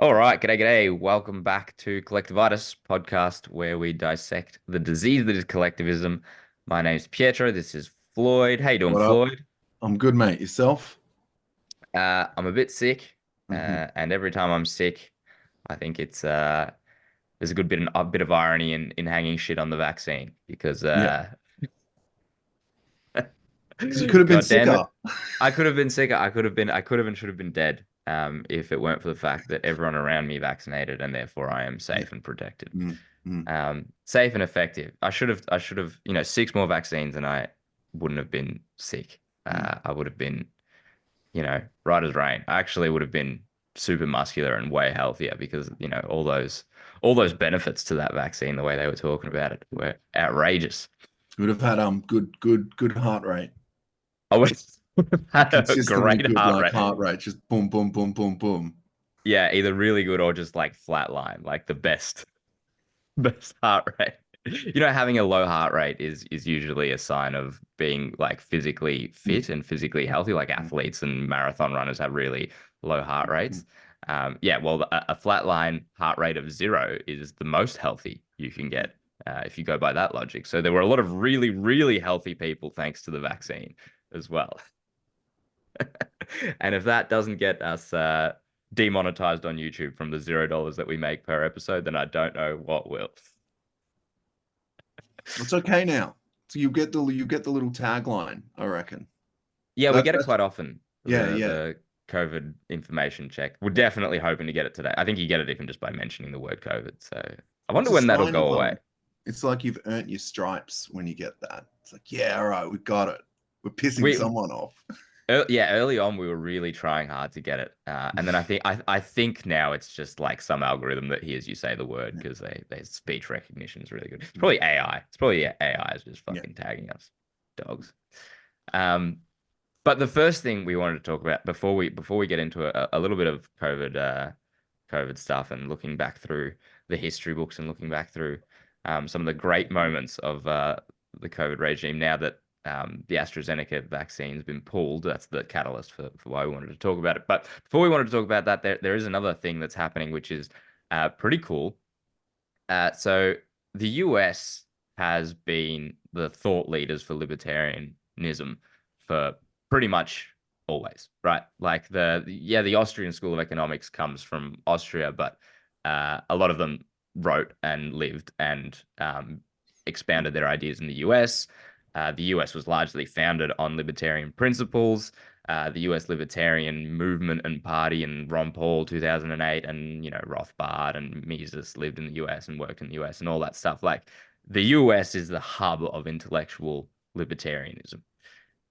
All right, g'day, g'day. Welcome back to Collectivitis podcast, where we dissect the disease that is collectivism. My name's Pietro. This is Floyd. How you doing, What up? Floyd? I'm good, mate. Yourself? I'm a bit sick, Hmm. and every time I'm sick, I think it's there's a bit of irony in hanging shit on the vaccine because Yeah, because you could have been God damn sicker. it, I could have been sicker. I could have and should have been dead. If it weren't for the fact that everyone around me vaccinated and therefore I am Yeah. safe and protected. Mm, mm, Safe and effective. I should have, six more vaccines and I wouldn't have been sick. mm. I would have been, right as rain. I actually would have been super muscular and way healthier because, all those benefits to that vaccine, the way they were talking about it, were outrageous. You would have had good heart rate. I would have had a Consistently great good heart like rate. heart rate, just boom, boom, boom, boom, boom. Yeah, either really good or just like flatline, like the best. Best heart rate. Having a low heart rate is usually a sign of being like physically Mm, fit and physically healthy. Like mm, athletes and marathon runners have really low heart mm. rates. Yeah, well, a flatline heart rate of zero is the most healthy you can get if you go by that logic. So there were a lot of really, really healthy people thanks to the vaccine as well. And if that doesn't get us demonetized on YouTube from the $0 that we make per episode, then I don't know what will. It's okay now. So you get the little tagline, I reckon. Yeah, we get it That's quite often. yeah, The yeah. COVID information check. We're definitely hoping to get it today. I think you get it even just by mentioning the word COVID. So I It's wonder a when that'll sign go of away. it's like you've earned your stripes when you get that. It's like, yeah, all right, we got it. We're pissing We someone off. Yeah, early on we were really trying hard to get it, and then I think now it's just like some algorithm that hears you say the word Yeah, because their speech recognition is really good. It's mm, probably AI. It's probably AI is just yeah. fucking tagging us, dogs. Um, But the first thing we wanted to talk about before we get into a little bit of COVID stuff and looking back through the history books and looking back through some of the great moments of the COVID regime. Now that the AstraZeneca vaccine's been pulled, that's the catalyst for why we wanted to talk about it. But before we wanted to talk about that, there is another thing that's happening, which is pretty cool. So the US has been the thought leaders for libertarianism for pretty much always, right? Like the Austrian School of Economics comes from Austria, but a lot of them wrote and lived and expounded their ideas in the US. The US was largely founded on libertarian principles. The US Libertarian movement and party and Ron Paul 2008 and Rothbard and Mises lived in the US and worked in the US and all that stuff. Like the US is the hub of intellectual libertarianism.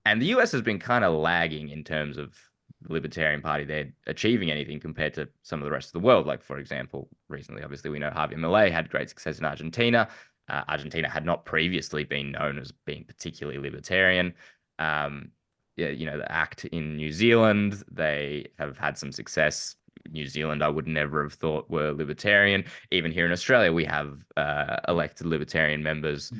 And the US has been kind of lagging in terms of the Libertarian Party. They're achieving anything compared to some of the rest of the world. Like, for example, recently, obviously, we know Javier Milei had great success in Argentina. Argentina had not previously been known as being particularly libertarian. Um, yeah, the ACT in New Zealand, they have had some success. New Zealand, I would never have thought were libertarian. Even here in Australia, we have elected libertarian members,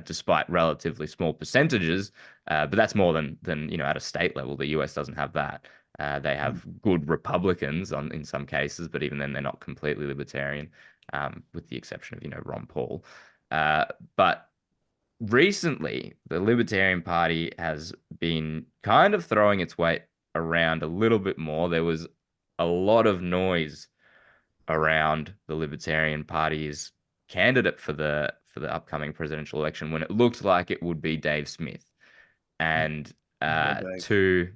despite relatively small percentages. But that's more than at a state level. The US doesn't have that. They have good Republicans in some cases, but even then they're not completely libertarian, with the exception of Ron Paul. Uh, but recently, the Libertarian Party has been kind of throwing its weight around a little bit more. There was a lot of noise around the Libertarian Party's candidate for the upcoming presidential election when it looked like it would be Dave Smith. And Poor Dave. to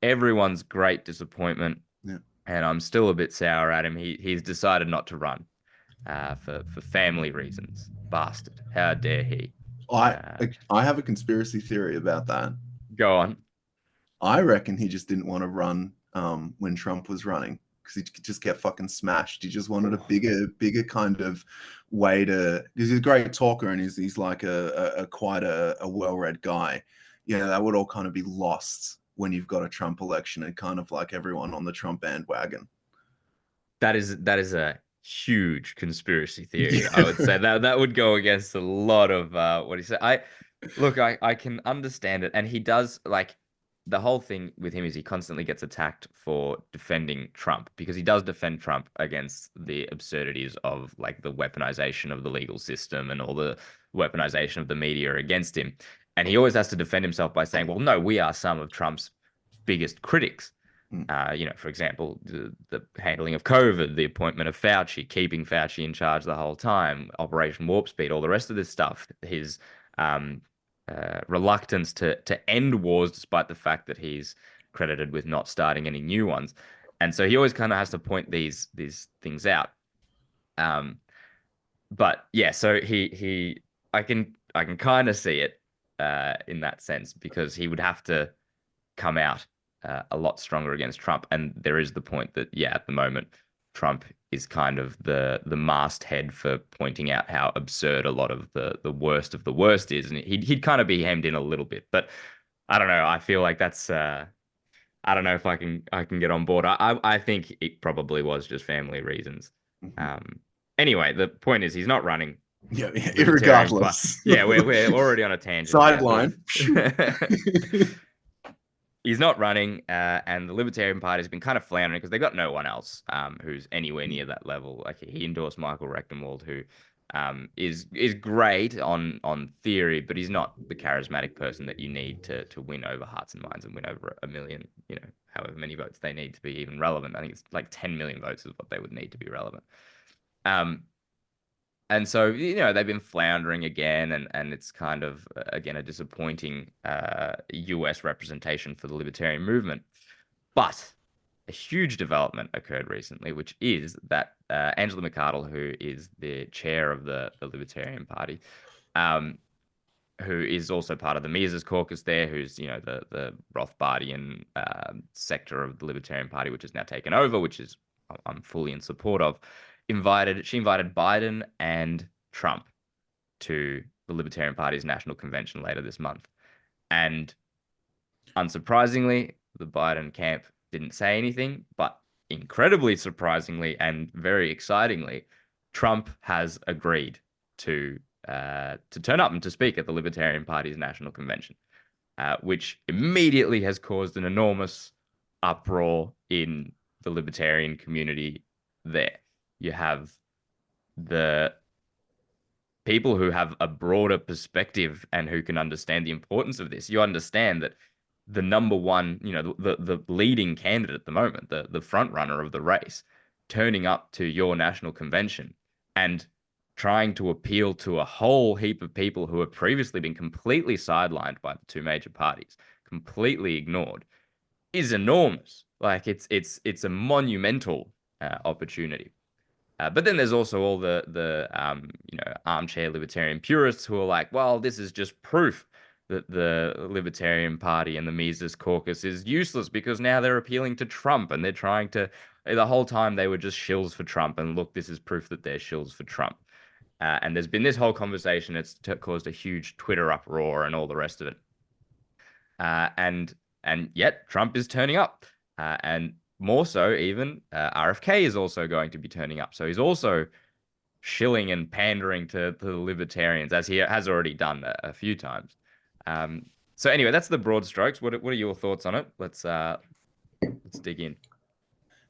everyone's great disappointment, Yeah. and I'm still a bit sour at him, he's decided not to run for family reasons. Bastard. How dare he? I Uh, I have a conspiracy theory about that. Go on. I reckon he just didn't want to run when Trump was running because he just get fucking smashed. He just wanted a bigger kind of way to because he's a great talker and he's like a quite a well-read guy. Yeah, that would all kind of be lost when you've got a Trump election and kind of like everyone on the Trump bandwagon. That is a huge conspiracy theory. I would Yeah. say that would go against a lot of what he said. I look, I can understand it, and he does like the whole thing with him is he constantly gets attacked for defending Trump, because he does defend Trump against the absurdities of like the weaponization of the legal system and all the weaponization of the media against him. And he always has to defend himself by saying, well, no, we are some of Trump's biggest critics. Mm. For example, the handling of COVID, the appointment of Fauci, keeping Fauci in charge the whole time, Operation Warp Speed, all the rest of this stuff, his reluctance to end wars, despite the fact that he's credited with not starting any new ones. And so he always kind of has to point these things out. But yeah, so I can kind of see it in that sense, because he would have to come out a lot stronger against Trump. And there is the point that, yeah, at the moment, Trump is kind of the masthead for pointing out how absurd a lot of the worst of the worst is. And he'd kind of be hemmed in a little bit. But I don't know. I feel like that's I don't know if I can get on board. I think it probably was just family reasons. Anyway, the point is he's not running. Yeah, Libertarian regardless. Yeah, we're already on a tangent. Sideline. He's not running, and the Libertarian Party has been kind of floundering because they got no one else who's anywhere near that level. Like, he endorsed Michael Rectenwald, who is great on theory, but he's not the charismatic person that you need to win over hearts and minds and win over a million, however many votes they need to be even relevant. I think it's like 10 million votes is what they would need to be relevant. And so, they've been floundering again, and it's kind of, again, a disappointing US representation for the libertarian movement. But a huge development occurred recently, which is that Angela McArdle, who is the chair of the Libertarian Party, who is also part of the Mises caucus there, who's, the Rothbardian sector of the Libertarian Party, which is now taken over, which is I'm fully in support of. She invited Biden and Trump to the Libertarian Party's national convention later this month. And unsurprisingly, the Biden camp didn't say anything, but incredibly surprisingly and very excitingly, Trump has agreed to turn up and to speak at the Libertarian Party's national convention, which immediately has caused an enormous uproar in the libertarian community there. You have the people who have a broader perspective and who can understand the importance of this. You understand that the number one, the leading candidate at the moment, the front runner of the race, turning up to your national convention and trying to appeal to a whole heap of people who have previously been completely sidelined by the two major parties, completely ignored, is enormous. Like, it's a monumental opportunity. But then there's also all the armchair libertarian purists who are like, well, this is just proof that the Libertarian Party and the Mises caucus is useless because now they're appealing to Trump and they're trying to. The whole time they were just shills for Trump, and look, this is proof that they're shills for Trump. And there's been this whole conversation. It's caused a huge Twitter uproar and all the rest of it. And yet Trump is turning up, and more so, even RFK is also going to be turning up. So he's also shilling and pandering to the libertarians, as he has already done a few times. So anyway, that's the broad strokes. What are your thoughts on it? Let's dig in.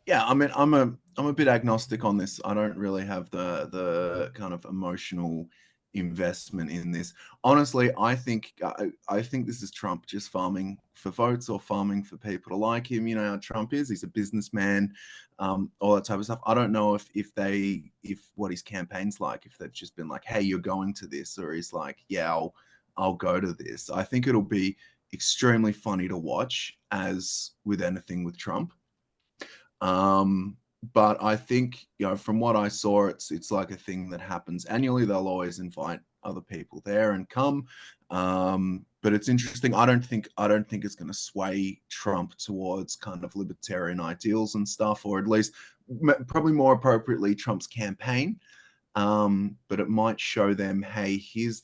Yeah, I mean, I'm a bit agnostic on this. I don't really have the kind of emotional investment in this. Honestly, I think this is Trump just farming for votes or farming for people to like him. You know how Trump is. He's a businessman, all that type of stuff. I don't know if what his campaign's like, if they've just been like, hey, you're going to this, or he's like, yeah, I'll go to this. I think it'll be extremely funny to watch, as with anything with Trump. But I think, from what I saw, it's like a thing that happens annually. They'll always invite other people there and come. But it's interesting. I don't think it's going to sway Trump towards kind of libertarian ideals and stuff, or at least probably more appropriately Trump's campaign. But it might show them, hey, here's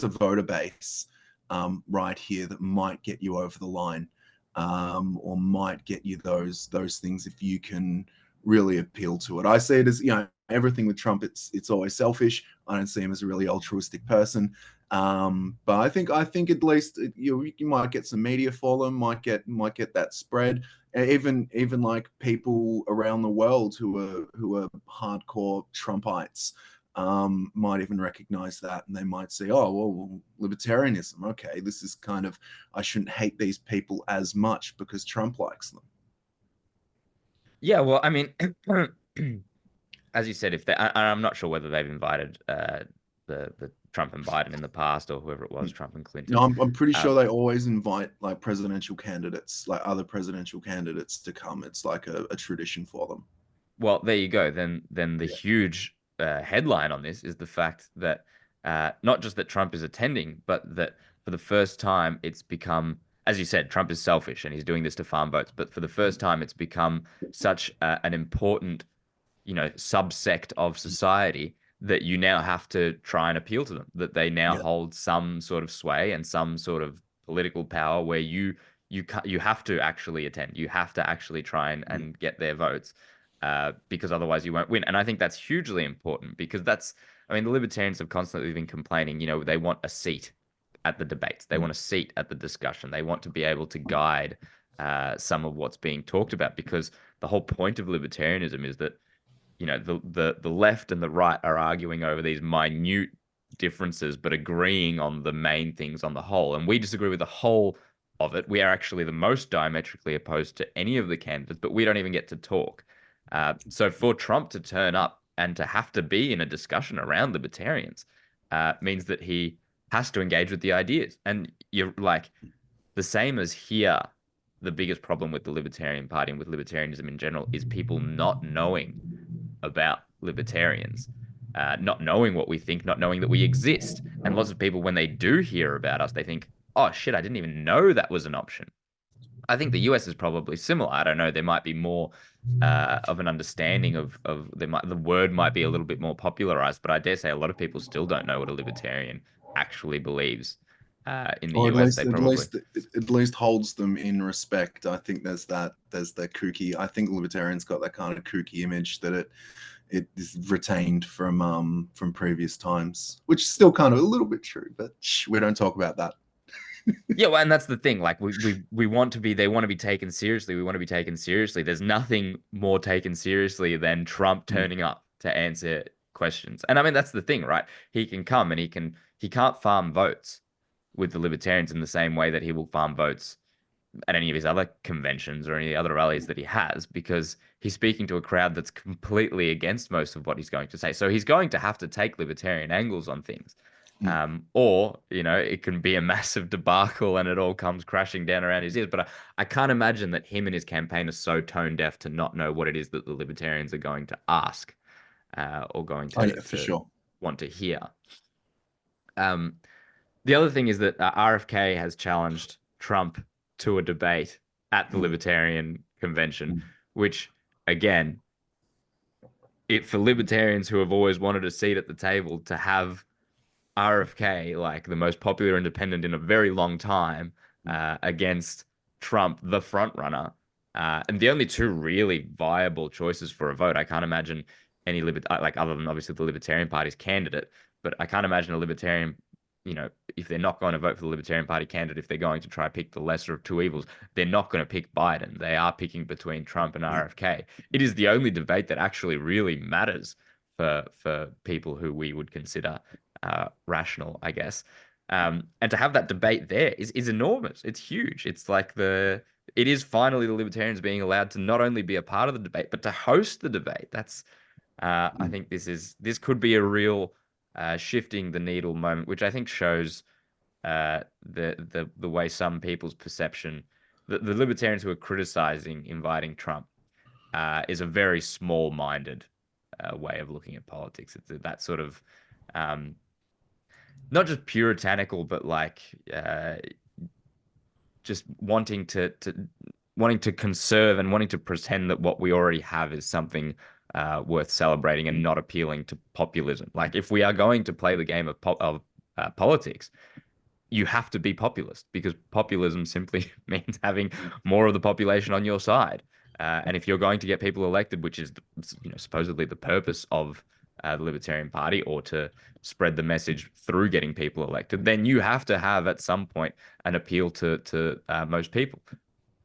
a voter base right here that might get you over the line, or might get you those things if you can really appeal to it. I see it as, everything with Trump, it's always selfish. I don't see him as a really altruistic person. But I think at least you might get some media for them, might get that spread. Even like people around the world who are hardcore Trumpites might even recognize that, and they might say, "Oh, well, libertarianism. Okay, this is kind of, I shouldn't hate these people as much because Trump likes them." Yeah, well, I mean, as you said, if they, I'm not sure whether they've invited the Trump and Biden in the past or whoever it was, Trump and No, Clinton. I'm pretty Uh, sure they always invite like presidential candidates, like other presidential candidates to come. It's like a tradition for them. well, there you go. Then the Yeah. huge headline on this is the fact that not just that Trump is attending, but that for the first time it's become, as you said, Trump is selfish and he's doing this to farm votes. But for the first time, it's become such an important, subsect of society that you now have to try and appeal to them, that they now Yeah. hold some sort of sway and some sort of political power where you have to actually attend. You have to actually try and get their votes, because otherwise you won't win. And I think that's hugely important because I mean, the libertarians have constantly been complaining, they want a seat at the debates. They want a seat at the discussion. They want to be able to guide some of what's being talked about because the whole point of libertarianism is that the left and the right are arguing over these minute differences, but agreeing on the main things on the whole. And we disagree with the whole of it. We are actually the most diametrically opposed to any of the candidates, but we don't even get to talk. So for Trump to turn up and to have to be in a discussion around libertarians means that he has to engage with the ideas. And you're like the same as here. The biggest problem with the Libertarian Party and with libertarianism in general is people not knowing about libertarians, not knowing what we think, not knowing that we exist. And lots of people, when they do hear about us, they think, oh shit, I didn't even know that was an option. I think the US is probably similar. I don't know. There might be more of an understanding of the word might be a little bit more popularized, but I dare say a lot of people still don't know what a libertarian actually believes. In the Or at US, least they at probably. least at least holds them in respect. I think there's that kooky. I think libertarians got that kind of kooky image that it is retained from previous times, which is still kind of a little bit true, but we don't talk about that. Yeah, well, and that's the thing. Like we want to be, they want to be taken seriously. We want to be taken seriously. There's nothing more taken seriously than Trump Mm. turning up to answer questions. And I mean, that's the thing, right? He can come and he can't farm votes with the libertarians in the same way that he will farm votes at any of his other conventions or any other rallies that he has because he's speaking to a crowd that's completely against most of what he's going to say. So he's going to have to take libertarian angles on things. Mm. Or, it can be a massive debacle and it all comes crashing down around his ears. But I can't imagine that him and his campaign are so tone deaf to not know what it is that the libertarians are going to ask or going Oh to, yeah, for to sure. want to hear. Um, the other thing is that RFK has challenged Trump to a debate at the Mm. Libertarian Convention, Mm. which, again, for libertarians who have always wanted a seat at the table to have RFK, like the most popular independent in a very long time, against Trump, the front runner, and the only two really viable choices for a vote. I can't imagine any like other than obviously the Libertarian Party's candidate, but I can't imagine a libertarian. If they're not going to vote for the Libertarian Party candidate, if they're going to try to pick the lesser of two evils, they're not going to pick Biden. They are picking between Trump and RFK. It is the only debate that actually really matters for people who we would consider rational, I guess. And to have that debate there is enormous. It's huge. It is finally the libertarians being allowed to not only be a part of the debate, but to host the debate. I Mm. think this could be a real shifting the needle moment, which I think shows the way some people's perception, the libertarians who are criticizing inviting Trump, is a very small-minded way of looking at politics. It's that sort of um, not just puritanical, but like just wanting to conserve and wanting to pretend that what we already have is something worth celebrating and not appealing to populism. Like if we are going to play the game of politics, you have to be populist because populism simply means having more of the population on your side. And if you're going to get people elected, which is supposedly the purpose of the Libertarian Party, or to spread the message through getting people elected, then you have to have at some point an appeal to most people.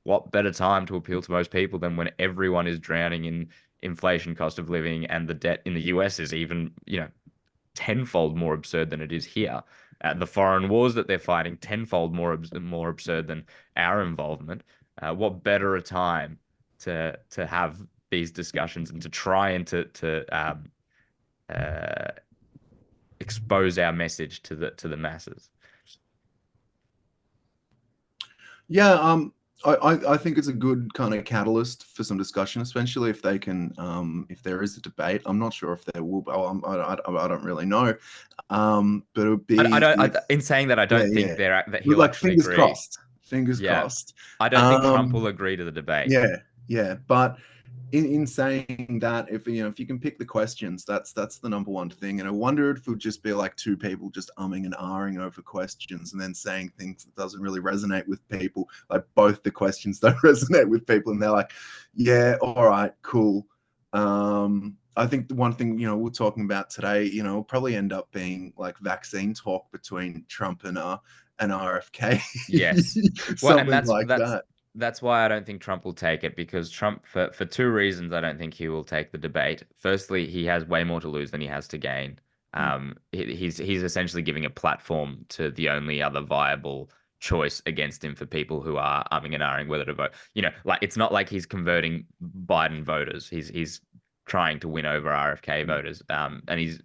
What better time to appeal to most people than when everyone is drowning in inflation, cost of living, and the debt in the US is even, tenfold more absurd than it is here. The foreign wars that they're fighting tenfold more absurd than our involvement. What better a time to have these discussions and to try and to uh, expose our message to the masses. Yeah, I think it's a good kind of catalyst for some discussion, especially if they can, if there is a debate. I'm not sure if there will be. I don't really know. But it would I be don't. if, In saying that, I yeah, don't think yeah. that But he'll like actually fingers agree. crossed. Fingers Yeah, crossed. I don't think Trump will agree to the debate. Yeah, yeah. But in saying that, if you can pick the questions, that's the number one thing. And I wonder if it would just be like two people just umming and ahhing over questions and then saying things that doesn't really resonate with people. Like both the questions don't resonate with people, and they're like, "Yeah, all right, cool." I think the one thing we're talking about today, will probably end up being like vaccine talk between Trump and RFK, Yes. Well, and something like that. that's why I don't think Trump will take it, because Trump, for two reasons, I don't think he will take the debate. Firstly, he has way more to lose than he has to gain. Mm, He's essentially giving a platform to the only other viable choice against him for people who are umming and ahhing whether to vote. Like, it's not like he's converting Biden voters. He's trying to win over RFK mm, voters. And he's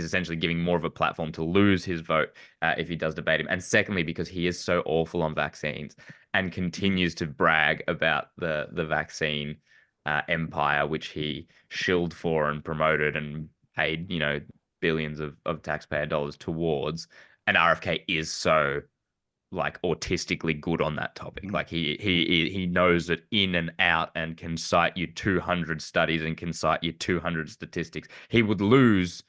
essentially giving more of a platform to lose his vote if he does debate him. And secondly, because he is so awful on vaccines and continues to brag about the vaccine empire, which he shilled for and promoted and paid, billions of taxpayer dollars towards. And RFK is so like autistically good on that topic. mm. Like he knows it in and out and can cite you 200 studies and can cite you 200 statistics. He would lose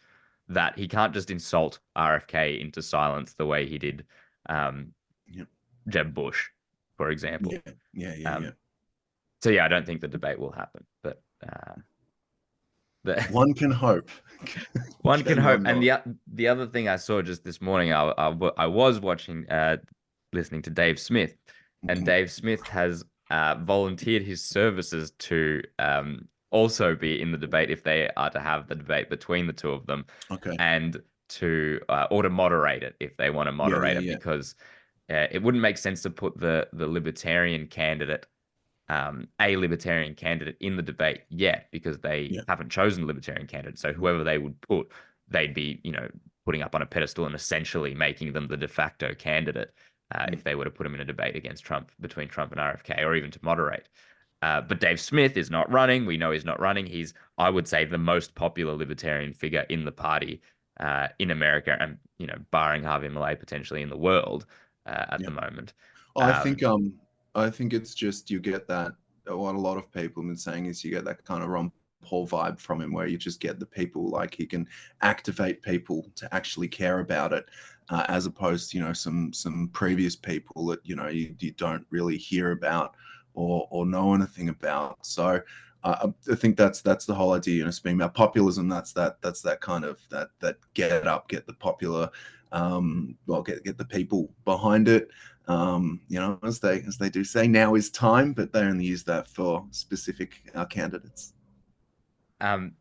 that. He can't just insult RFK into silence the way he did um, Yep. Jeb Bush, for Yeah, example. yeah, yeah, yeah. Um, so yeah, I don't think the debate will happen, but the One can hope. one can Can hope. one And not? the other thing I saw just this morning, I was watching, listening to Dave Smith, and Mhm. Dave Smith has volunteered his services to also be in the debate if they are to have the debate between the two of them, Okay. and to or to moderate it if they want to Yeah, moderate yeah, it, yeah. because it wouldn't make sense to put the libertarian candidate, a libertarian candidate in the debate yet, because they Yeah. haven't chosen a libertarian candidate. So whoever they would put, they'd be, putting up on a pedestal and essentially making them the de facto candidate Mm. if they were to put him in a debate against Trump, between Trump and RFK, or even to moderate. But Dave Smith is not running. We know he's not running. He's, I would say, the most popular libertarian figure in the party in America, and barring Harvey Milei, potentially in the world at Yeah. the moment. Oh, Um, I think it's just you get that what a lot of people have been saying is you get that kind of Ron Paul vibe from him where you just get the people like he can activate people to actually care about it, as opposed to some previous people that you don't really hear about or know anything about. So I think that's the whole idea. Speaking about populism, that's that kind of that get up, get the popular, well, get the people behind it. As they do say, now is time, but they only use that for specific candidates. um,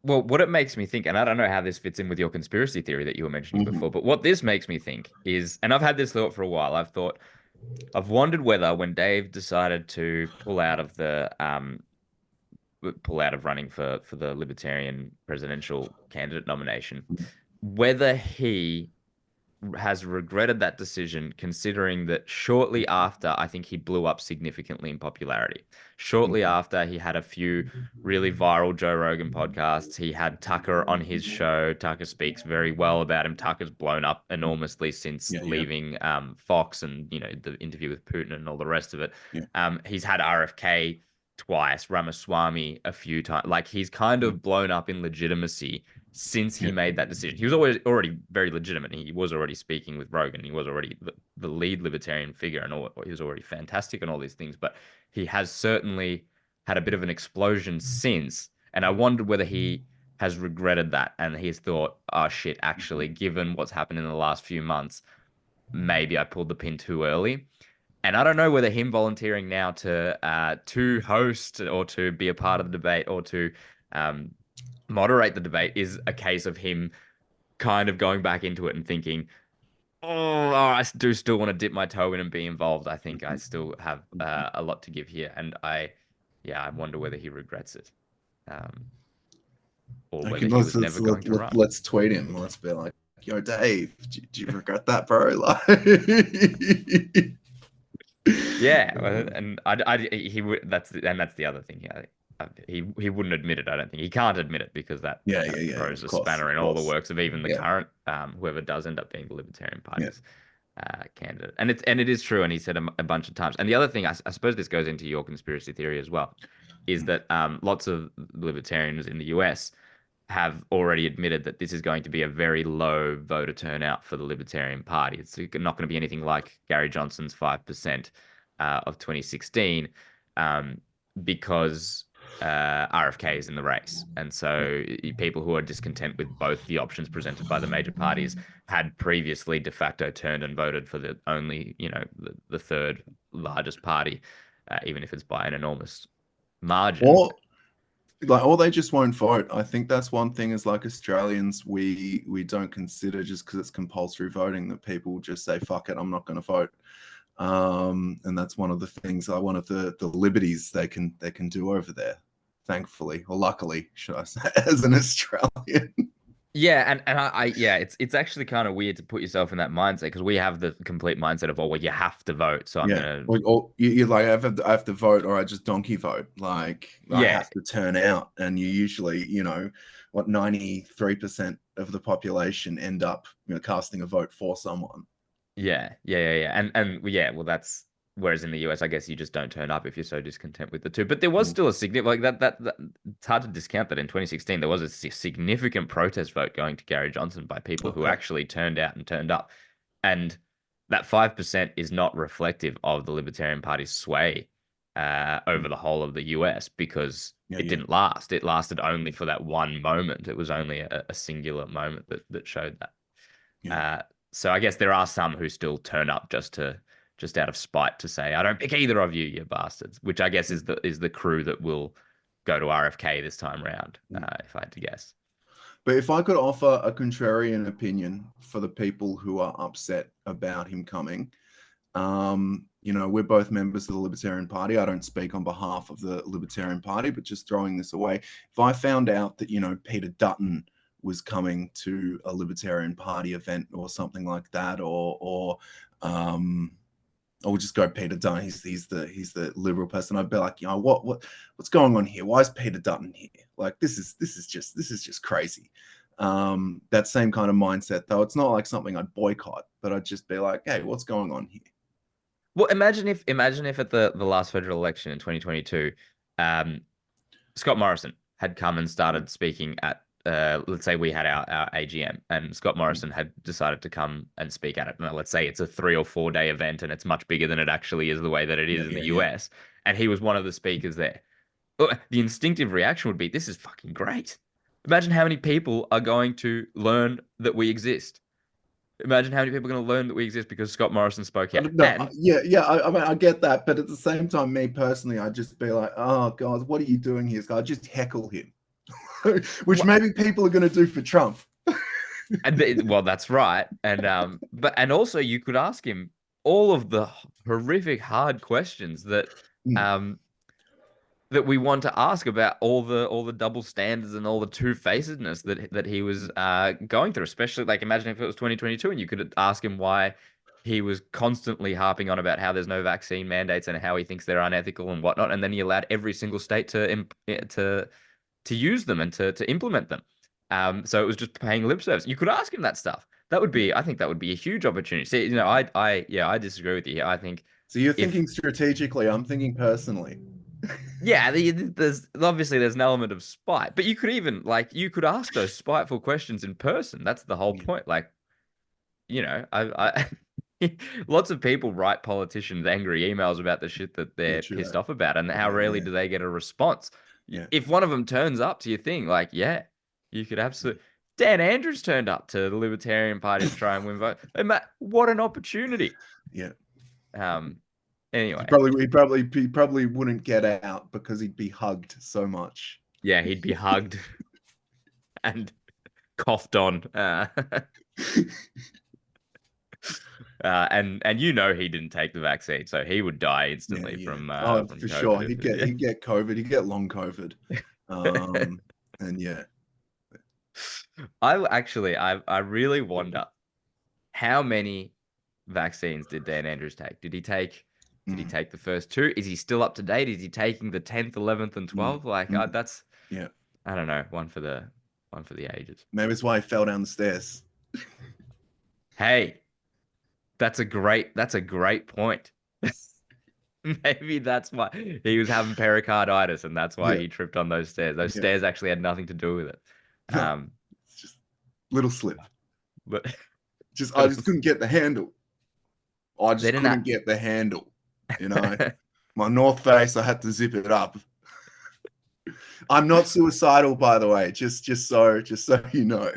well, what it makes me think, and I don't know how this fits in with your conspiracy theory that you were mentioning Mm-hmm. before, but what this makes me think is, and I've had this thought for a while, I've wondered whether, when Dave decided to pull out of running for the Libertarian presidential candidate nomination, whether he has regretted that decision, considering that shortly after, I think he blew up significantly in popularity. Shortly Mm-hmm. after, he had a few really viral Joe Rogan podcasts. He had Tucker on his show. Tucker speaks very well about him. Tucker's blown up enormously since Yeah, yeah, leaving Fox, and the interview with Putin and all the rest of it. yeah. He's had RFK twice, Ramaswamy a few times. Like, he's kind Mm. of blown up in legitimacy since he Yeah. made that decision. He was always already very legitimate. He was already speaking with Rogan. He was already the lead libertarian figure, and all. He was already fantastic and all these things. But he has certainly had a bit of an explosion since, and I wondered whether he has regretted that and he's thought, oh shit, actually, given what's happened in the last few months, maybe I pulled the pin too early. And I don't know whether him volunteering now to host or to be a part of the debate or to um, moderate the debate is a case of him kind of going back into it and thinking, oh, I do still want to dip my toe in and be involved. I think I still have a lot to give here, and yeah, I wonder whether he regrets it, um, or Okay, whether he was never going to run. let's tweet him. Let's be like, yo, Dave, do you regret that, bro? Like, Yeah, well, and he would. That's the other thing. Yeah, he wouldn't admit it. I don't think he can't admit it because that yeah, kind yeah, of yeah, throws of a course, spanner of in all the course. works of even the Yeah, current whoever does end up being the Libertarian yeah. Party's candidate. And it is true, and he said a bunch of times. And the other thing, I suppose this goes into your conspiracy theory as well, is that lots of libertarians in the US have already admitted that this is going to be a very low voter turnout for the Libertarian Party. It's not going to be anything like Gary Johnson's 5% of 2016 um, because RFK is in the race. And so people who are discontent with both the options presented by the major parties had previously de facto turned and voted for the only, the third largest party, even if it's by an enormous margin. Or or they just won't vote. I think that's one thing is like Australians, we don't consider just because it's compulsory voting that people just say, fuck it, I'm not going to vote. And that's one of the things, one of the liberties they can do over there, thankfully, or luckily, should I say, as an Australian. Yeah, and yeah, it's actually kind of weird to put yourself in that mindset because we have the complete mindset of, oh, well, you have to vote, so I'm Yeah, gonna, or you're like, I have to vote, or I just donkey vote. Like I yeah, have to turn out, and you usually, what 93% of the population end up, casting a vote for someone. yeah, and yeah, well, that's whereas in the US, I guess you just don't turn up if you're so discontent with the two. But there was Mm. still a significant that it's hard to discount that in 2016 there was a significant protest vote going to Gary Johnson by people who Okay. actually turned out and turned up, and that 5% is not reflective of the Libertarian Party's sway over the whole of the US because Yeah, it yeah, didn't last. It lasted only for that one moment. It was only a singular moment that showed that. yeah. Uh, so I guess there are some who still turn up just out of spite to say, I don't pick either of you, you bastards, which I guess is the crew that will go to RFK this time round, Mm. if I had to guess. But if I could offer a contrarian opinion for the people who are upset about him coming, we're both members of the Libertarian Party. I don't speak on behalf of the Libertarian Party, but just throwing this away. If I found out that, Peter Dutton was coming to a Libertarian Party event or something like that, or we'll just go Peter Dutton. He's the liberal person. I'd be like, what's going on here? Why is Peter Dutton here? Like this is just crazy. That same kind of mindset, though. It's not like something I'd boycott, but I'd just be like, hey, what's going on here? Well, imagine if at the last federal election in 2022, um, Scott Morrison had come and started speaking at let's say we had our AGM and Scott Morrison had decided to come and speak at it. Now, let's say it's a 3 or 4 day event and it's much bigger than it actually is the way that it Yeah, is in yeah, the yeah. US. And he was one of the speakers there. Well, the instinctive reaction would be, this is fucking great. Imagine how many people are going to learn that we exist. Imagine how many people are going to learn that we exist because Scott Morrison spoke I here. don't know. And Yeah, yeah. I mean, I get that, but at the same time, me personally, I'd just be like, "Oh God, what are you doing here?" So I'd just heckle him, which maybe people are going to do for Trump. well, that's right. And also you could ask him all of the horrific hard questions Mm. um that we want to ask about all the double standards and all the two-facedness that he was going through. Especially, like, imagine if it was 2022 and you could ask him why he was constantly harping on about how there's no vaccine mandates and how he thinks they're unethical and whatnot, and then he allowed every single state to use them and to implement them. So it was just paying lip service. You could ask him that stuff. I think that would be a huge opportunity. See, yeah, I disagree with you here. I think So you're if thinking strategically. I'm thinking personally. Yeah, there's obviously an element of spite, but you could even like you could ask those spiteful questions in person. That's the whole Yeah, point. Like, lots of people write politicians angry emails about the shit that yeah, they're true pissed that. off about, and how Yeah, rarely yeah, do they get a response. yeah, If one of them turns up to your thing, like, yeah, you could yeah, absolutely. Dan Andrews turned up to the Libertarian Party to try and win vote. And Matt, what an opportunity. yeah. Um, He anyway, probably, he probably, he probably wouldn't get out because he'd be hugged so much. yeah, he'd be hugged and coughed on. And he didn't take the vaccine, so he would die Yeah, instantly yeah. from Oh, from for sure. COVID. He'd get COVID. He'd get long COVID. And yeah. I really wonder how many vaccines did Dan Andrews take? Did he Mm, take the first two? Is he still up to date? Is he taking the 10th, 11th, and mm, 12th? Like mm. that's Yeah. I don't know, one for the ages. Maybe that's why he fell down the stairs. Hey, that's a great point. Maybe that's why he was having pericarditis, and that's why Yeah. he tripped on those stairs. Those Yeah. stairs actually had nothing to do with it. No, Um, it's just little slip. but I just couldn't get the handle. I they just didn't couldn't get the handle. You know, my North Face, I had to zip it up. I'm not suicidal, by the way. Just so you know.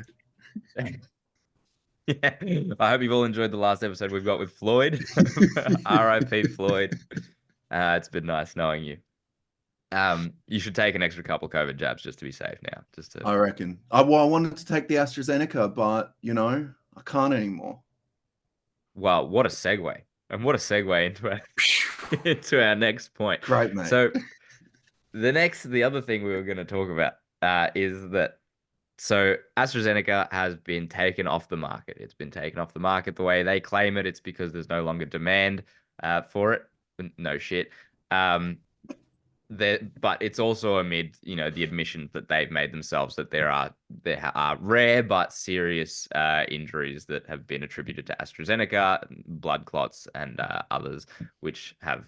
Yeah. I hope you've all enjoyed the last episode we've got with Floyd. R.I.P. Floyd. It's been nice knowing you. You should take an extra couple COVID jabs just to be safe now. Just to I reckon. I wanted to take the AstraZeneca, but I can't anymore. Well, what a segue. And what a segue into our into our next point. Great, mate. So the other thing we were going to talk about is that so AstraZeneca has been taken off the market. It's been taken off the market the way they claim it. It's because there's no longer demand for it. No shit. Um, but it's also amid the admissions that they've made themselves that there are rare but serious injuries that have been attributed to AstraZeneca, blood clots, and others, which have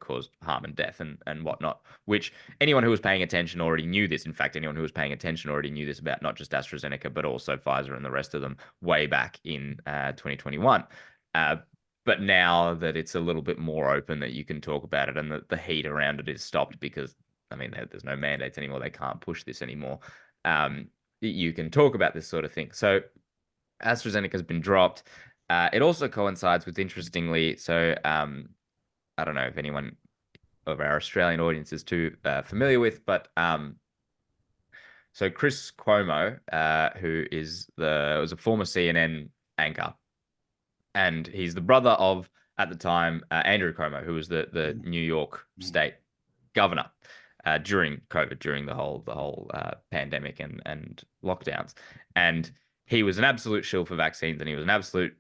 caused harm and death and whatnot. Which anyone who was paying attention already knew this. In fact, anyone who was paying attention already knew this about not just AstraZeneca but also Pfizer and the rest of them way back in 2021. But now that it's a little bit more open that you can talk about it and that the heat around it is stopped because, I mean, there's no mandates anymore. They can't push this anymore. You can talk about this sort of thing. So AstraZeneca has been dropped. It also coincides with, interestingly, so I don't know if anyone of our Australian audience is too familiar with, but so Chris Cuomo, who was a former CNN anchor, and he's the brother of, at the time, Andrew Cuomo, who was the New York State governor during COVID, during the whole pandemic and lockdowns, and he was an absolute shill for vaccines, and he was an absolute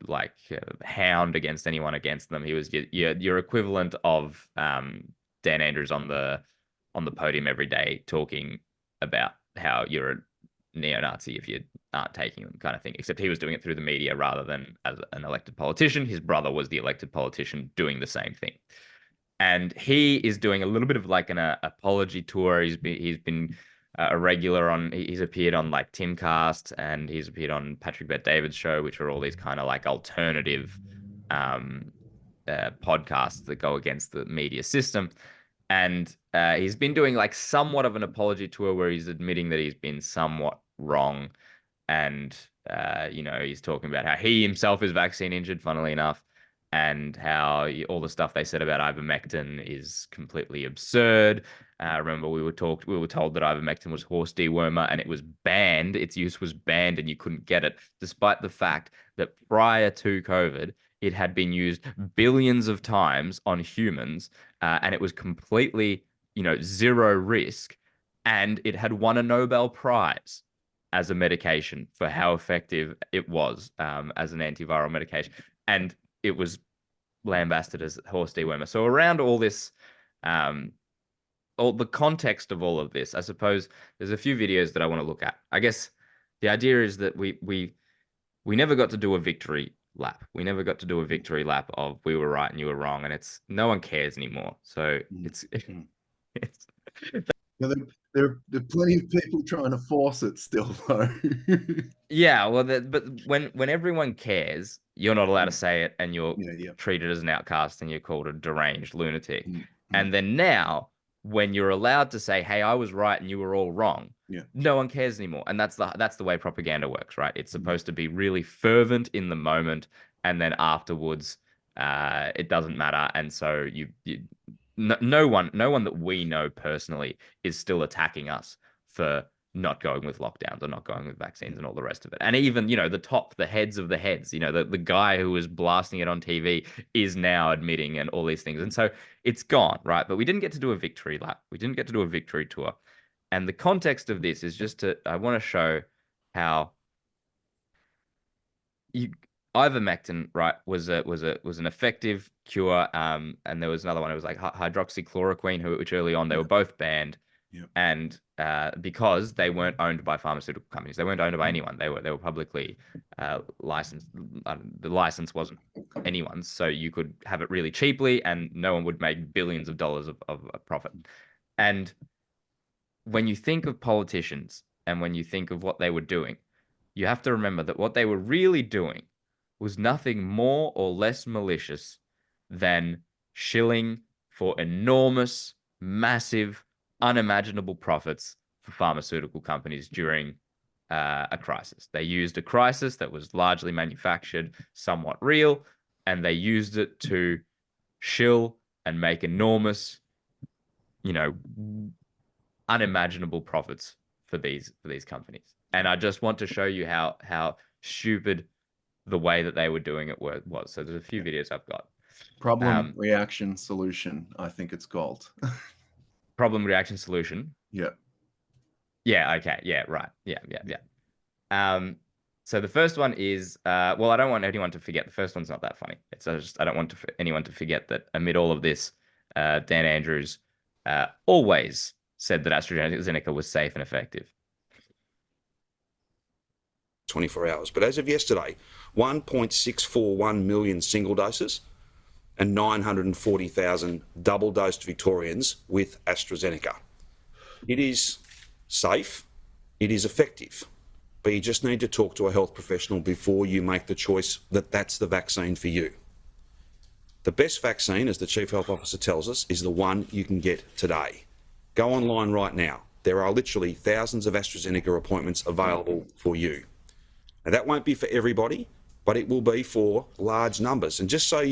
hound against anyone against them. He was your equivalent of Dan Andrews on the podium every day talking about how you're a neo-Nazi if you aren't taking them, kind of thing. Except he was doing it through the media rather than as an elected politician. His brother was the elected politician doing the same thing, and he is doing a little bit of like an apology tour. He's been a regular on. He's appeared on like Timcast, and he's appeared on Patrick Bet David's show, which are all these kind of like alternative um, podcasts that go against the media system. And he's been doing like somewhat of an apology tour where he's admitting that he's been somewhat wrong. And, he's talking about how he himself is vaccine injured, funnily enough, and how all the stuff they said about ivermectin is completely absurd. Remember, we were told that ivermectin was horse dewormer and it was banned. Its use was banned and you couldn't get it, despite the fact that prior to COVID, it had been used billions of times on humans, and it was completely, zero risk, and it had won a Nobel Prize as a medication for how effective it was as an antiviral medication, and it was lambasted as horse dewormer. So around all this, all the context of all of this, I suppose there's a few videos that I want to look at. I guess the idea is that we never got to do a victory lap. We never got to do a victory lap of we were right and you were wrong, and it's no one cares anymore. So it's Yeah, there are plenty of people trying to force it still, though. Yeah, well, but when everyone cares, you're not allowed to Yeah, say it, and you're yeah. treated as an outcast, and you're called a deranged lunatic. Mm, mm, And then now, when you're allowed to say, "Hey, I was right, and you were all wrong," yeah. no one cares anymore. And that's the way propaganda works, right? It's Mm, supposed to be really fervent in the moment, and then afterwards, it doesn't matter. And so no one that we know personally is still attacking us for not going with lockdowns or not going with vaccines yeah. and all the rest of it. And even, the heads of the heads, the guy who was blasting it on TV is now admitting and all these things. And so it's gone, right? But we didn't get to do a victory lap. We didn't get to do a victory tour. And the context of this is I want to show how you ivermectin, right, was an effective cure. And there was another one. It was like hydroxychloroquine, which early on they Yeah. were both banned, Yeah. and because they weren't owned by pharmaceutical companies, they weren't owned by Mm, anyone. They were publicly licensed. The license wasn't anyone's, so you could have it really cheaply, and no one would make billions of dollars of profit. And when you think of politicians and when you think of what they were doing, you have to remember that what they were really doing was nothing more or less malicious than shilling for enormous, massive, unimaginable profits for pharmaceutical companies during a crisis. They used a crisis that was largely manufactured, somewhat real, and they used it to shill and make enormous, you know, unimaginable profits for these companies. And I just want to show you how stupid the way that they were doing it was. So there's a few videos I've got. Problem, reaction, solution, I think it's called. Problem, reaction, solution. Yeah. Yeah. Okay. Yeah. Right. Yeah. So the first one is well, I don't want anyone to forget. The first one's not that funny. It's just I don't want anyone to forget that amid all of this, Dan Andrews always said that AstraZeneca was safe and effective. 24 hours. But as of yesterday, 1.641 million single doses and 940,000 double-dosed Victorians with AstraZeneca. It is safe, it is effective, but you just need to talk to a health professional before you make the choice that that's the vaccine for you. The best vaccine, as the Chief Health Officer tells us, is the one you can get today. Go online right now. There are literally thousands of AstraZeneca appointments available for you. Now, that won't be for everybody, but it will be for large numbers. And just so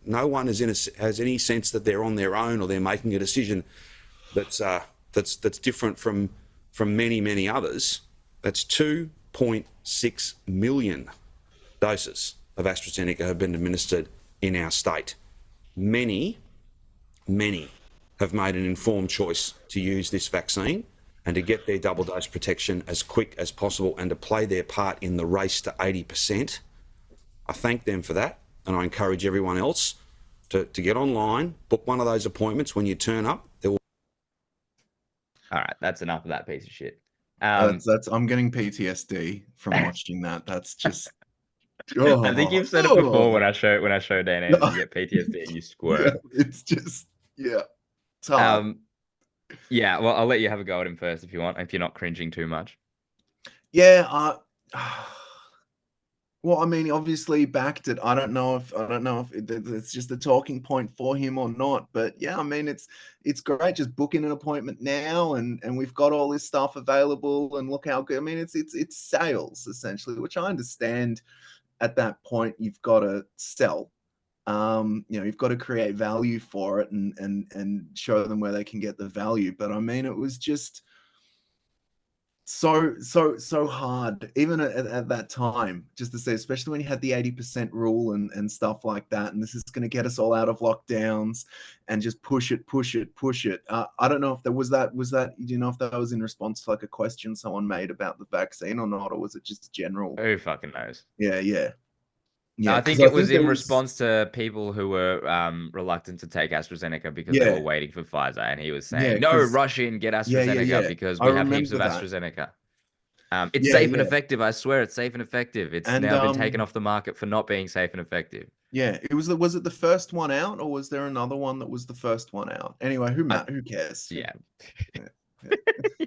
no one has any sense that they're on their own or they're making a decision that's different from many others, that's 2.6 million doses of AstraZeneca have been administered in our state. Many have made an informed choice to use this vaccine and to get their double dose protection as quick as possible and to play their part in the race to 80%. I thank them for that, and I encourage everyone else to get online, book one of those appointments. When you turn up, there will... All right, that's enough of that piece of shit. I'm getting PTSD from watching that. That's just I think you've said it before when I show Dan Andrews, you get PTSD and you squirt. Yeah, it's just it's hard. Yeah, well, I'll let you have a go at him first if you want, if you're not cringing too much. Yeah, well, I mean, obviously backed it. I don't know if it's just a talking point for him or not. But yeah, I mean, it's great. Just booking an appointment now, and we've got all this stuff available. And look how good. I mean, it's sales essentially, which I understand. At that point, you've got to sell. You've got to create value for it and show them where they can get the value. But I mean, it was just so hard, even at that time, just to say, especially when you had the 80% rule and stuff like that. And this is going to get us all out of lockdowns and just push it. I don't know if there was that. Do you know if that was in response to like a question someone made about the vaccine or not, or was it just general? Who fucking knows? Yeah. I think it was in response to people who were reluctant to take AstraZeneca because they were waiting for Pfizer, and he was saying, "No, rush in, get AstraZeneca because we have heaps of AstraZeneca. It's safe and effective. I swear, it's safe and effective. It's now been taken off the market for not being safe and effective." Yeah, was it the first one out, or was there another one that was the first one out? Anyway, who cares? Yeah. Yeah,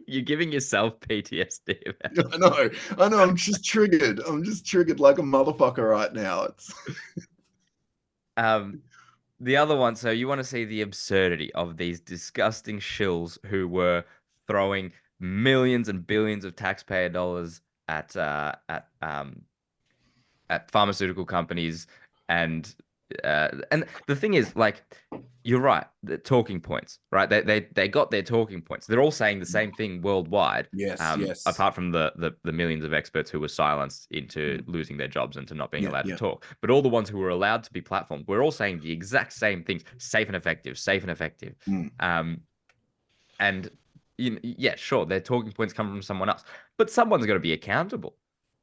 You're giving yourself PTSD about I know. I'm just triggered. I'm just triggered like a motherfucker right now. It's the other one. So you want to see the absurdity of these disgusting shills who were throwing millions and billions of taxpayer dollars at pharmaceutical companies, and the thing is, like, you're right, the talking points, right? They got their talking points. They're all saying the same thing worldwide. yes. Apart from the millions of experts who were silenced into losing their jobs and to not being allowed to Yeah. talk. But all the ones who were allowed to be platformed, we're all saying the exact same things: safe and effective, safe and effective. And yeah, sure, their talking points come from someone else, but someone's got to be accountable.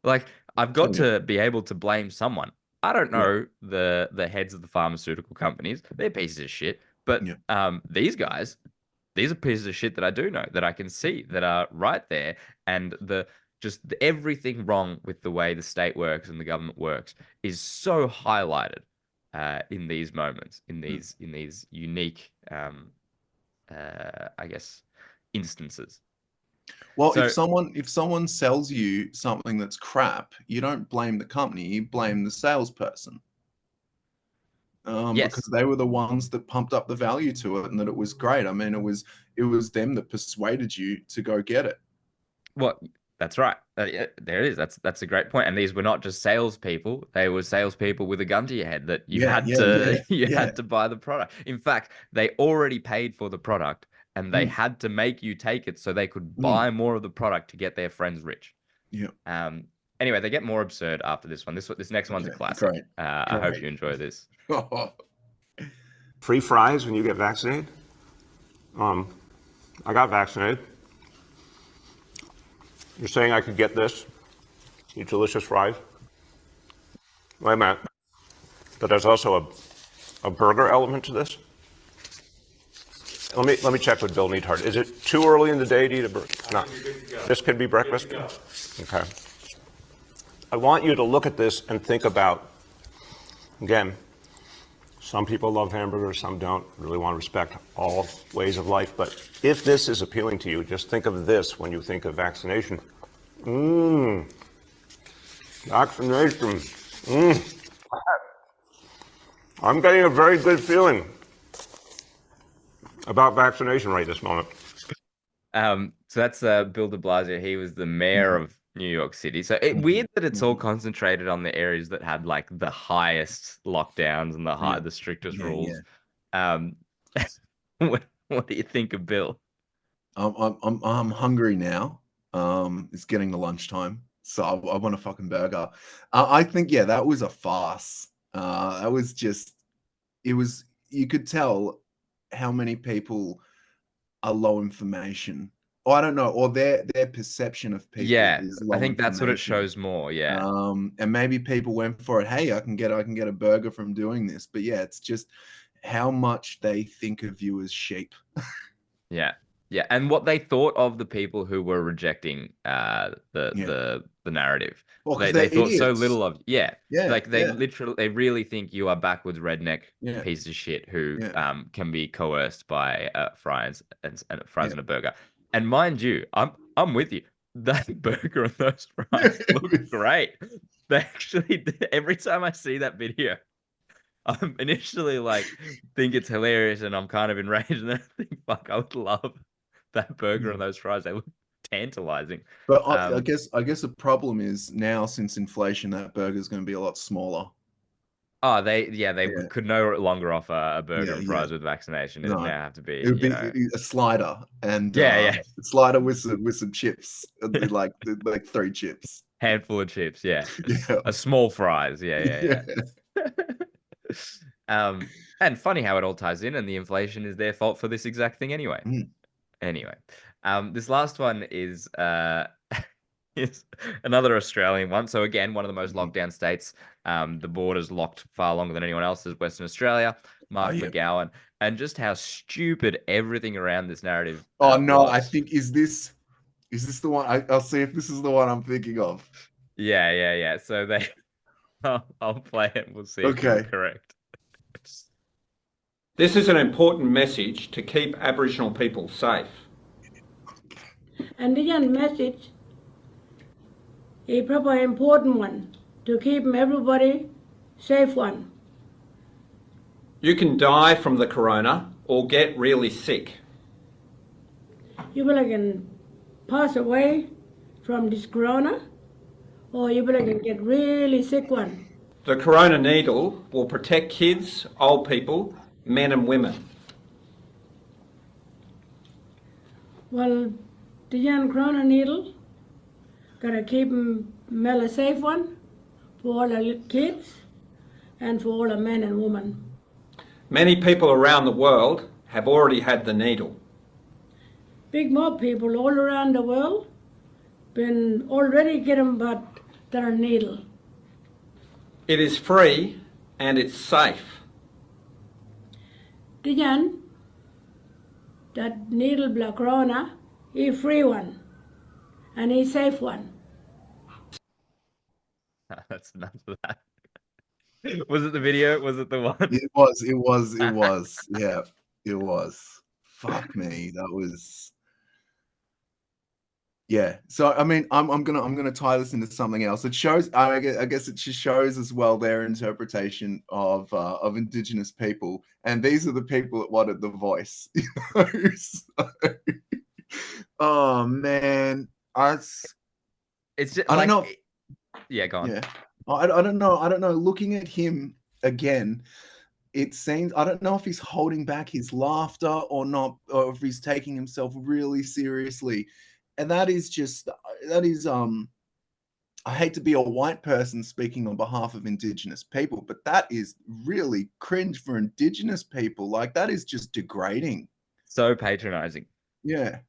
Like, I've got to be able to blame someone. I don't know the heads of the pharmaceutical companies; they're pieces of shit. But these guys, these are pieces of shit that I do know, that I can see, that are right there, and everything wrong with the way the state works and the government works is so highlighted in these moments, in these unique I guess, instances. Well, So, if someone sells you something that's crap, you don't blame the company, you blame the salesperson. yes, Because they were the ones that pumped up the value to it and that it was great. I mean, it was them that persuaded you to go get it. well, that's right. Yeah, there it is. That's a great point. And these were not just salespeople; they were salespeople with a gun to your head that you had to buy the product. In fact, they already paid for the product, and they had to make you take it so they could buy more of the product to get their friends rich. Yeah. Anyway, they get more absurd after this one. This next one's a classic. Great. I hope you enjoy this. Free fries when you get vaccinated. I got vaccinated. You're saying I could get this? These delicious fries? Wait a minute. But there's also a burger element to this? Let me check with Bill Neathart. Is it too early in the day to eat a burger? No. This could be breakfast? Okay. I want you to look at this and think about, again, some people love hamburgers, some don't. Really want to respect all ways of life. But if this is appealing to you, just think of this when you think of vaccination. Vaccination. I'm getting a very good feeling about vaccination right this moment. So that's Bill DeBlasio. He was the mayor of New York City. So weird that it's all concentrated on the areas that had like the highest lockdowns and the strictest rules. What do you think of Bill? I'm hungry now. It's getting to lunchtime, so I want a fucking burger. I think that was a farce. That was just, you could tell how many people are low information. Or I don't know, or their perception of people is low. I think that's what it shows more. And maybe people went for it. Hey, I can get a burger from doing this. But it's just how much they think of you as sheep. Yeah, and what they thought of the people who were rejecting the narrative. Well, they thought so idiots. little of like they really think you are backwards redneck piece of shit who can be coerced by fries and fries and a burger. And mind you, I'm with you. That burger and those fries look great. They actually, every time I see that video, I'm initially like think it's hilarious and I'm kind of enraged, and then I think, fuck, I would love that burger and those fries. They look tantalizing. But I guess the problem is now, since inflation, that burger is going to be a lot smaller. Oh, they could no longer offer a burger and fries with vaccination. It would now have to be, it would be a slider and a slider with some chips. It'd be like 3 chips, handful of chips, a small fries, and funny how it all ties in, and the inflation is their fault for this exact thing anyway. Anyway, this last one is is another Australian one. So again, one of the most locked down states. The border's locked far longer than anyone else's. Western Australia, Mark McGowan, and just how stupid everything around this narrative. Was. I think is this the one? I'll see if this is the one I'm thinking of. Yeah. So I'll play it. We'll see if you're Okay. correct. This is an important message to keep Aboriginal people safe. And the young message, a proper important one, to keep everybody safe one. You can die from the corona or get really sick. You will can pass away from this corona, or you will can get really sick one. The corona needle will protect kids, old people, men and women. Well, the young corona needle gotta keep them a safe one for all the kids and for all the men and women. Many people around the world have already had the needle. Big more people all around the world been already getting but their needle. It is free and it's safe. The young, that needle block corona, he free one and he safe one. That's enough of that. Was it the video? Was it the one? It was. Yeah, it was. Fuck me. That was. Yeah. So I mean, I'm gonna tie this into something else. It shows. I guess it just shows as well their interpretation of Indigenous people, and these are the people that wanted the voice. You know? So, oh man, It's just, I like, don't know. Yeah, go on. Yeah. I don't know. I don't know. Looking at him again, it seems I don't know if he's holding back his laughter or not, or if he's taking himself really seriously. And that is I hate to be a white person speaking on behalf of Indigenous people, but that is really cringe for Indigenous people. Like, that is just degrading. So patronizing. Yeah.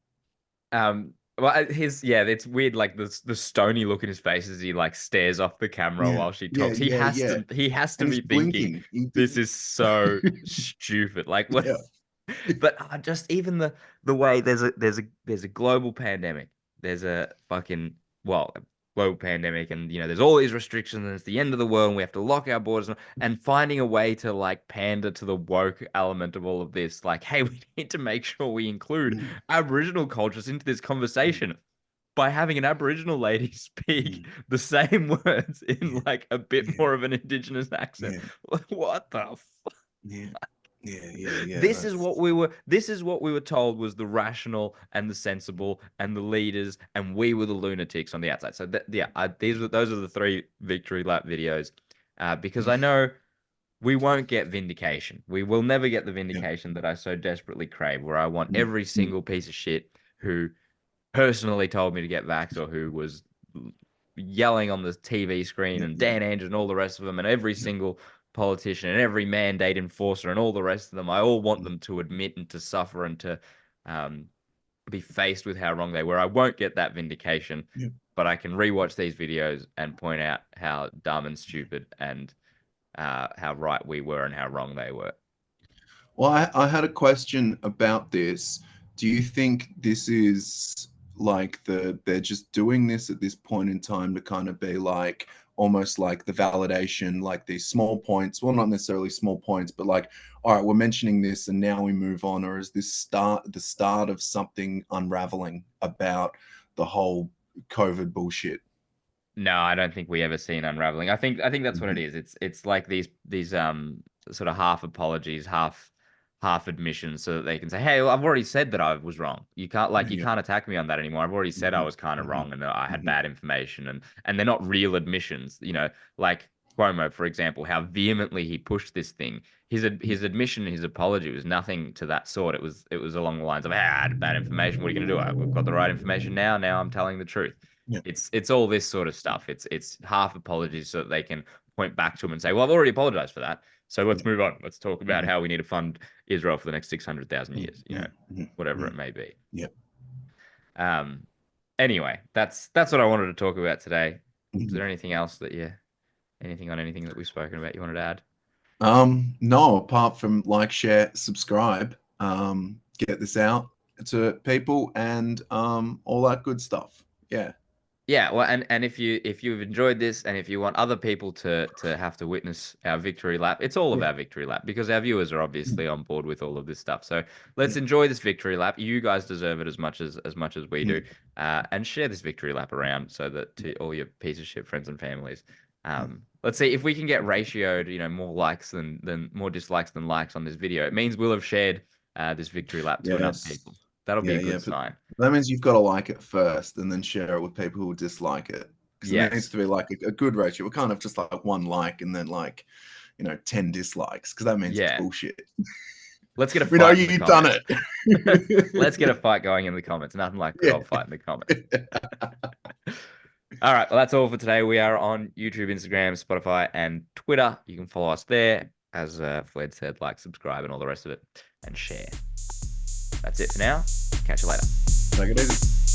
Well, it's weird, like the stony look in his face as he like stares off the camera while she talks. He has to And be he's thinking, blinking. this is so stupid. Like, what? Yeah. But just even the way there's a global pandemic. There's a fucking global pandemic, and there's all these restrictions, and it's the end of the world, and we have to lock our borders, and finding a way to like pander to the woke element of all of this, like, hey, we need to make sure we include Aboriginal cultures into this conversation by having an Aboriginal lady speak the same words in like a bit more of an Indigenous accent. What the fuck? Yeah. This is what we were told was the rational and the sensible and the leaders, and we were the lunatics on the outside. So those are the 3 victory lap videos, because I know we won't get vindication. We will never get the vindication that I so desperately crave, where I want every single piece of shit who personally told me to get vaxxed, or who was yelling on the TV screen, and Dan Andrews and all the rest of them, and every single politician and every mandate enforcer and all the rest of them. I all want them to admit and to suffer and to be faced with how wrong they were. I won't get that vindication, but I can rewatch these videos and point out how dumb and stupid and how right we were and how wrong they were. Well, I had a question about this. Do you think this is like they're just doing this at this point in time to kind of be like almost like the validation, like these small points, well, not necessarily small points, but like, all right, we're mentioning this and now we move on? Or is this the start of something unraveling about the whole COVID bullshit? No, I don't think we ever see an unraveling. I think that's what it is. It's like these sort of half apologies, half admissions, so that they can say, hey, well, I've already said that I was wrong. You can't can't attack me on that anymore. I've already said I was kind of wrong and I had bad information, and they're not real admissions. Like Cuomo, for example, how vehemently he pushed this thing. His admission, his apology was nothing to that sort. It was along the lines of, hey, I had bad information. What are you going to do? I've got the right information now. Now I'm telling the truth. Yeah. It's all this sort of stuff. It's half apologies so that they can point back to him and say, well, I've already apologized for that. So let's move on. Let's talk about how we need to fund Israel for the next 600,000 years, whatever it may be. Yeah. Anyway, that's what I wanted to talk about today. Is there anything else anything that we've spoken about you wanted to add? No, apart from like, share, subscribe, get this out to people, and all that good stuff. Yeah. Yeah, well, and if you've enjoyed this, and if you want other people to have to witness our victory lap, it's all of our victory lap, because our viewers are obviously on board with all of this stuff. So let's enjoy this victory lap. You guys deserve it as much as we do, and share this victory lap around so that to all your piece of shit friends and families. Let's see if we can get ratioed, more likes than more dislikes than likes on this video. It means we'll have shared this victory lap to enough people. That'll be a good sign. That means you've got to like it first and then share it with people who dislike it. Because it needs to be like a good ratio. We can't have just like 1 like and then like, 10 dislikes, because that means it's bullshit. Let's get a fight. We know you've done it. Let's get a fight going in the comments. Nothing like a good old fight in the comments. All right. Well, that's all for today. We are on YouTube, Instagram, Spotify, and Twitter. You can follow us there. As Floyd said, like, subscribe, and all the rest of it, and share. That's it for now. Catch you later. Take it easy.